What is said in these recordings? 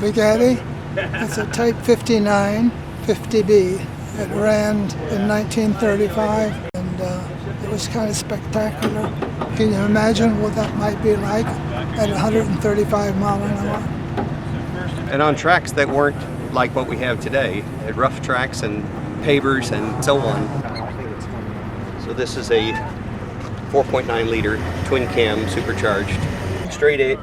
Bugatti. It's a Type 59 50B. It ran in 1935, and it was kind of spectacular. Can you imagine what that might be like at 135 miles an hour? And on tracks that weren't like what we have today, at rough tracks and pavers and so on. So this is a 4.9 liter twin cam supercharged, straight 8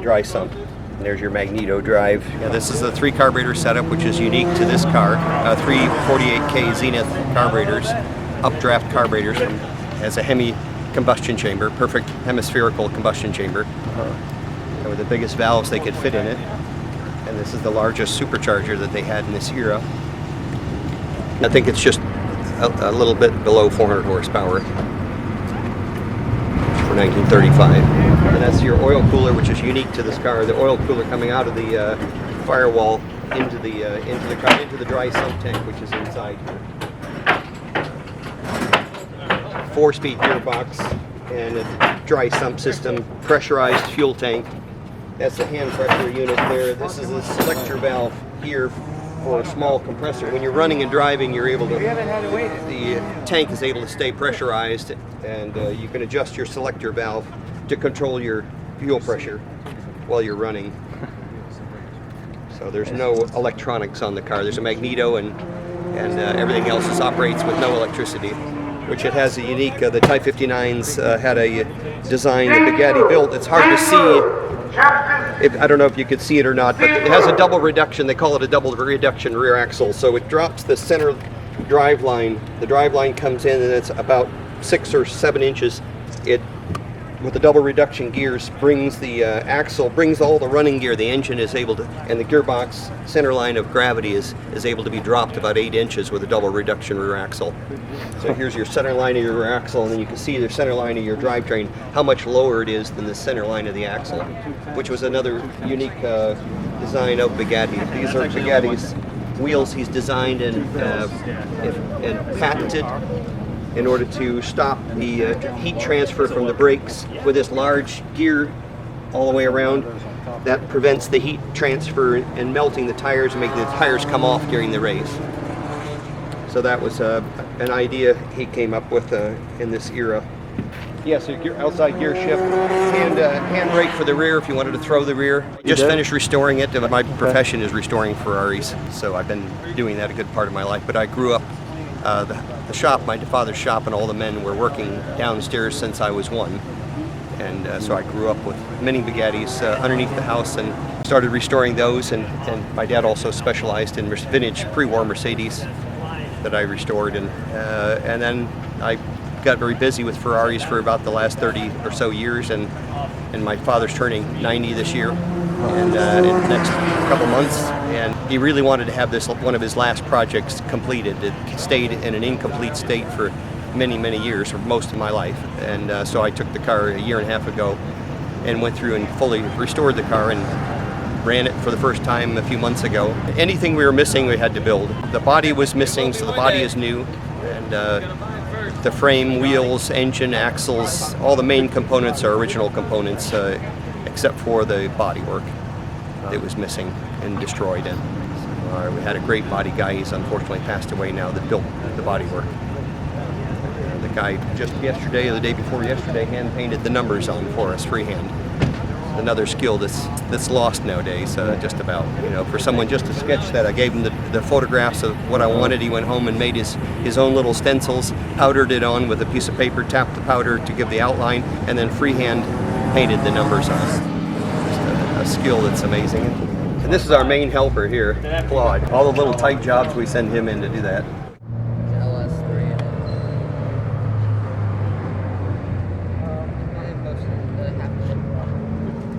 dry sump. And there's your magneto drive. Yeah, this is a 3 carburetor setup, which is unique to this car. 3 48K Zenith carburetors, updraft carburetors, and has a Hemi combustion chamber, perfect hemispherical combustion chamber. And with the biggest valves they could fit in it. And this is the largest supercharger that they had in this era. I think it's just a little bit below 400 horsepower. 1935, and that's your oil cooler, which is unique to this car. The oil cooler coming out of the firewall into the car, into the dry sump tank, which is inside here. 4-speed gearbox and a dry sump system, pressurized fuel tank. That's the hand pressure unit there. This is a selector valve here for a small compressor. When you're running and driving, you're able to, the tank is able to stay pressurized, and you can adjust your selector valve to control your fuel pressure while you're running. So there's no electronics on the car. There's a magneto, and everything else operates with no electricity, which it has a unique, the Type 59s had a design that Bugatti built. It's hard to see. I don't know if you could see it or not, but it has a double reduction. They call it a double reduction rear axle. So it drops the center drive line. The drive line comes in, and it's about 6 or 7 inches. It, with the double reduction gears, brings the axle, brings all the running gear. The engine is able to, and the gearbox center line of gravity is able to be dropped about 8 inches with a double reduction rear axle. So here's your center line of your rear axle, and then you can see the center line of your drivetrain, how much lower it is than the center line of the axle, which was another unique design of Bugatti. These are Bugatti's wheels he's designed and patented in order to stop the heat transfer from the brakes with this large gear all the way around. That prevents the heat transfer and melting the tires and making the tires come off during the race. So that was an idea he came up with in this era. Yes, yeah, so outside gear shift, hand brake for the rear if you wanted to throw the rear. Just finished restoring it. My profession is restoring Ferraris, so I've been doing that a good part of my life. But I grew up, the shop, my father's shop, and all the men were working downstairs since I was 1. And so I grew up with many Bugattis underneath the house and started restoring those. And my dad also specialized in vintage pre-war Mercedes that I restored. And then I got very busy with Ferraris for about the last 30 or so years. And my father's turning 90 this year, and in the next couple months. And he really wanted to have this one of his last projects completed. It stayed in an incomplete state for many, many years, for most of my life. And so I took the car a year and a half ago and went through and fully restored the car and ran it for the first time a few months ago. Anything we were missing, we had to build. The body was missing, so the body is new. And the frame, wheels, engine, axles, all the main components are original components, except for the bodywork that was missing and destroyed. And we had a great body guy. He's unfortunately passed away now, that built the bodywork. The guy just yesterday, or the day before yesterday, hand painted the numbers on for us freehand. Another skill that's lost nowadays, just about. You know, for someone just to sketch that, I gave him the photographs of what I wanted. He went home and made his own little stencils, powdered it on with a piece of paper, tapped the powder to give the outline, and then freehand painted the numbers on. Just a skill that's amazing. And this is our main helper here, Claude. All the little tight jobs, we send him in to do that.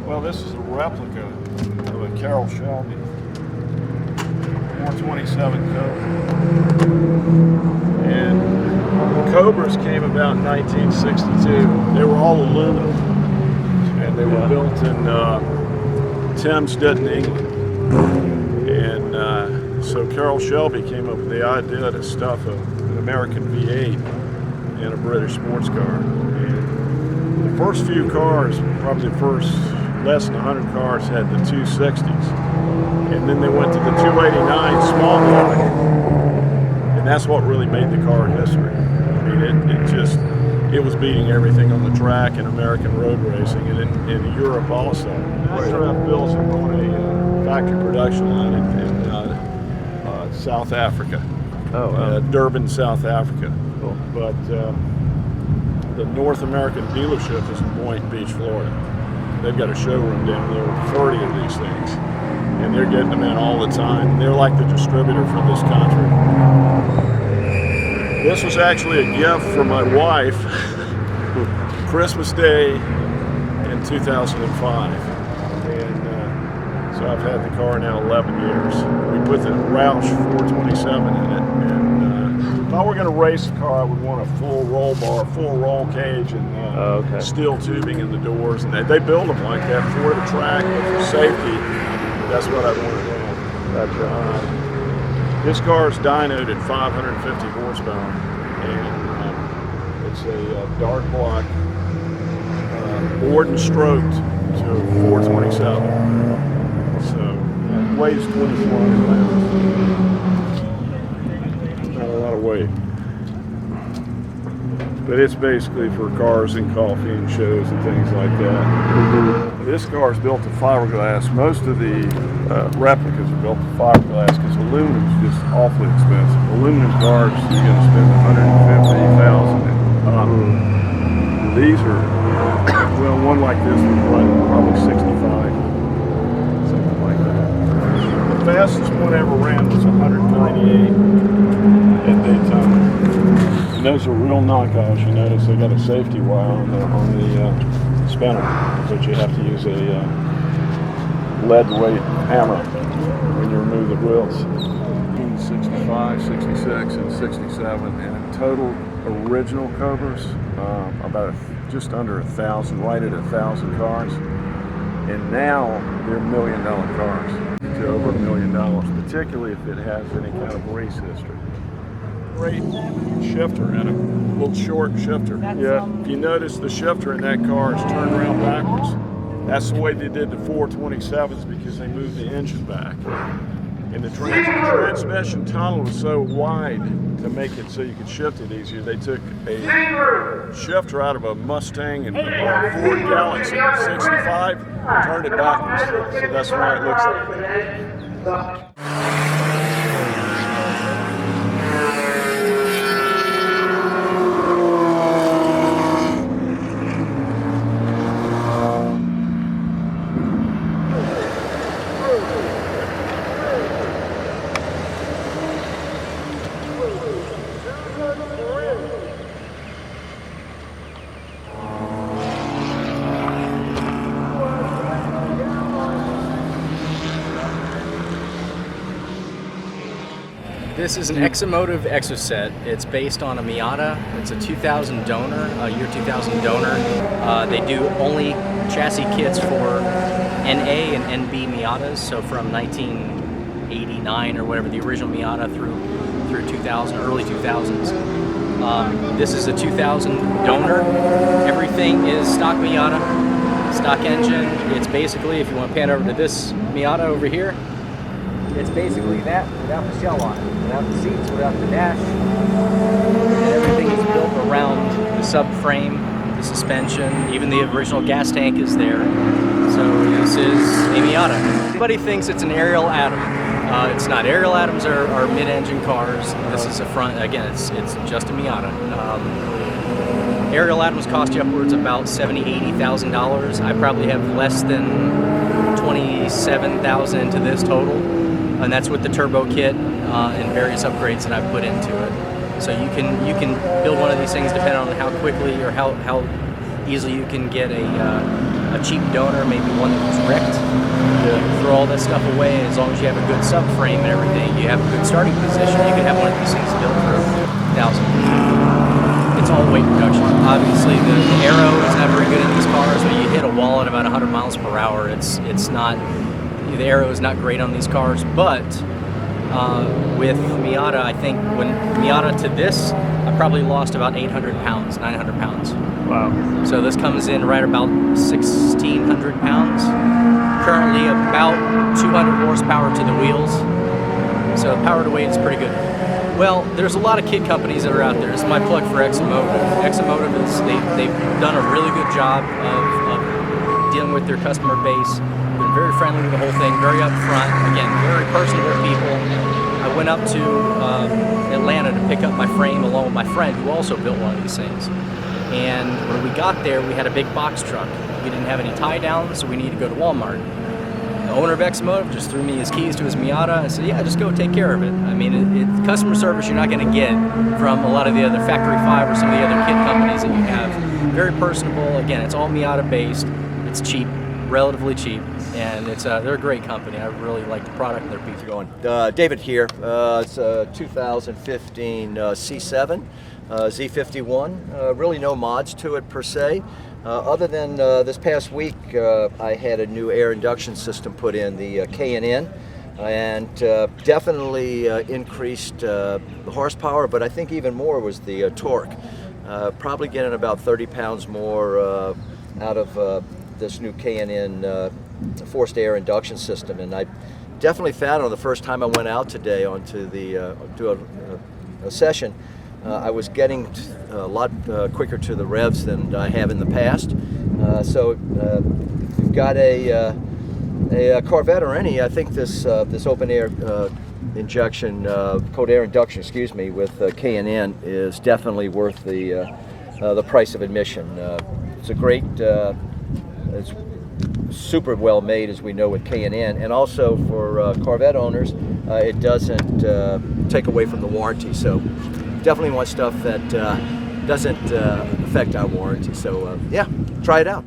Well, this is a replica of a Carroll Shelby 427 Cobra. And the Cobras came about in 1962. They were all aluminum, and they were built in Thamesden, England. And so Carroll Shelby came up with the idea to stuff an American V8 in a British sports car. And the first few cars, probably the first less than 100 cars had the 260s. And then they went to the 289 small block. And that's what really made the car history. I mean, it was beating everything on the track in American road racing and in Europe also. Masterf builds it on a factory production line in South Africa. Oh, wow. Durban, South Africa. Cool. But the North American dealership is in Boynton Beach, Florida. They've got a showroom down there with 30 of these things. And they're getting them in all the time. They're like the distributor for this country. This was actually a gift from my wife, Christmas Day in 2005. And so I've had the car now 11 years. We put the Roush 427 in it. And if I were going to race the car, I would want a full roll bar, full roll cage, and steel tubing in the doors. And they build them like that for the track, but for safety. That's what I wanted to have. Gotcha. This car is dynoed at 550 horsepower, and it's a dark block, bored and stroked to a 427. So it weighs 2,400 pounds. Not a lot of weight. But it's basically for cars and coffee and shows and things like that. This car is built to fiberglass. Most of the replicas are built to fiberglass because aluminum is just awfully expensive. Aluminum cars, you're going to spend $150,000. These are, well, one like this would run probably 65, something like that. The fastest one ever ran was 198 at Daytona. And those are real knockoffs. You notice they got a safety wire on the spinner, but you have to use a lead weight hammer when you remove the wheels. 65, 66, and 67, and in total original Cobras, about just under 1,000, right at 1,000 cars. And now they're $1 million cars, to over $1 million, particularly if it has any kind of race history. Great shifter in it, little short shifter. Yeah. If you notice, the shifter in that car is turned around backwards. That's the way they did the 427s because they moved the engine back. And the transmission tunnel was so wide to make it so you could shift it easier. They took a shifter out of a Mustang and Ford Galaxy 65, turned it backwards. So that's why it looks like that. This is an Exomotive Exoset. It's based on a Miata. It's a 2000 donor, a year 2000 donor. They do only chassis kits for NA and NB Miatas, so from 1989 or whatever, the original Miata through 2000, early 2000s. This is a 2000 donor. Everything is stock Miata, stock engine. It's basically, if you want to pan over to this Miata over here, it's basically that without the shell on it, without the seats, without the dash. And everything is built around the subframe, the suspension, even the original gas tank is there. So this is a Miata. Everybody thinks it's an Ariel Atom. It's not. Ariel Atoms are mid-engine cars. This is a front, again, it's just a Miata. Ariel Atoms cost you upwards about $70,000, $80,000. I probably have less than $27,000 into this total. And that's with the turbo kit and various upgrades that I've put into it. So you can build one of these things depending on how quickly or how easily you can get a cheap donor, maybe one that was wrecked. Throw all that stuff away. As long as you have a good subframe and everything, you have a good starting position, you can have one of these things built for $1,000. It's all weight reduction. Obviously, the aero is not very good in these cars, but you hit a wall at about 100 miles per hour. It's not. The aero is not great on these cars, but With Miata, I think when Miata to this, I probably lost about 800 pounds, 900 pounds. Wow. So this comes in right about 1,600 pounds. Currently about 200 horsepower to the wheels. So power to weight is pretty good. Well, there's a lot of kit companies that are out there. It's my plug for Exomotive. Exomotive is they've done a really good job of dealing with their customer base. Been very friendly with the whole thing, very upfront. Again, very personable people. I went up to Atlanta to pick up my frame along with my friend who also built one of these things. And when we got there, we had a big box truck. We didn't have any tie downs, so we needed to go to Walmart. The owner of Exomotive just threw me his keys to his Miata and said, yeah, just go take care of it. I mean, it's customer service you're not going to get from a lot of the other Factory 5 or some of the other kit companies that you have. Very personable. Again, it's all Miata based. It's cheap, relatively cheap, and they're a great company. I really like the product and their pizza. Going. David here. It's a 2015 C7 Z51. Really no mods to it per se. Other than this past week, I had a new air induction system put in, the K&N, and definitely increased the horsepower, but I think even more was the torque. Probably getting about 30 pounds more out of this new K&N forced air induction system, and I definitely found on the first time I went out today onto the to a session, I was getting a lot quicker to the revs than I have in the past. So we've got a Corvette or any, I think this open air injection, cold air induction, excuse me, with K&N is definitely worth the price of admission. It's a great, it's super well made, as we know, with K&N, and also for Corvette owners, it doesn't take away from the warranty. So definitely want stuff that doesn't affect our warranty. So yeah, try it out.